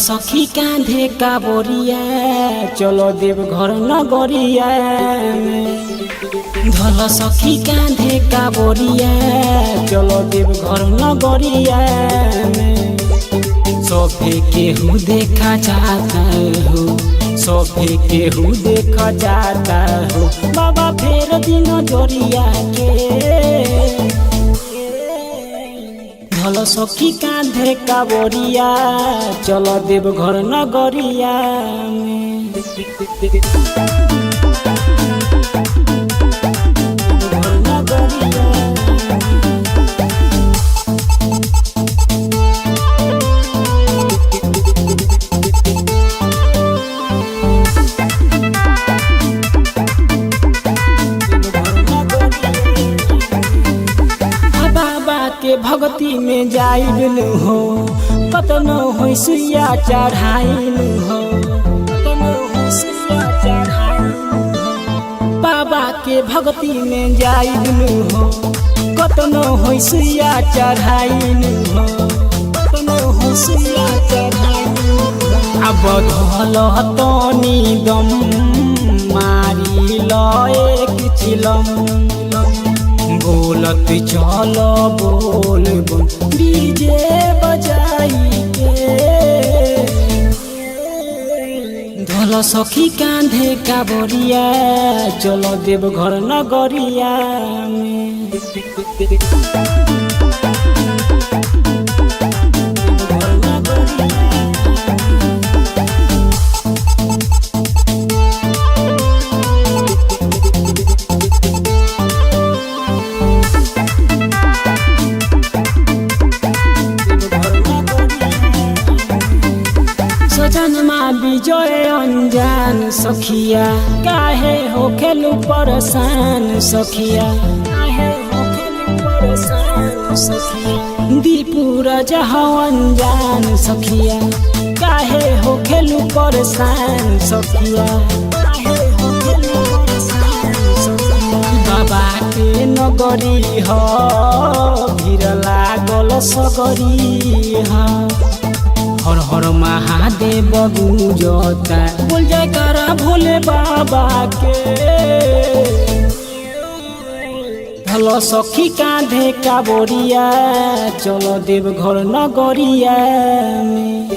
सखी कांधे का बोरिया चलो देव घर नगरिया धल सखी कांधे का बोरिया चलो देव घर नगरिया सोफे केहू देखा जाता हो सोफे केहू देखा जाता हो बाबा फेर दिन जोरिया के धल सखी कांधे का बोरिया चलो देव घर नगरिया के भक्ति में जाइल हो कतनो हो सुइया चढ़ाइल हो कतनो हो सुइया चढ़ाइल हो बाबा के भक्ति में जाइल हो कतनो हो सुइया चढ़ाइल हो कतनो हो सुइया चढ़ाइल हो अब धल तनी दम मारी लो एक चिलम बोलत चलो बोल डीजे बजाई के धल सखी कांधे का बोरिया चलो देव घर नगरिया जन्मा विजय अनजान सखिया काहे हो खेलू परेशान सखिया काहे हो खेलू परेशान सखिया दीपुर जहाँ अनजान सखिया काहे हो खेलू परेशान सखिया काहे हो खेलू परेशान सखिया बाबा के नगरी हो भीड़ लागल सगरी हो हर हर महादेव गुजता बोल जयकारा भोले बाबा के धल सखी कांधे का बोरिया चलो देव घर नगरिया में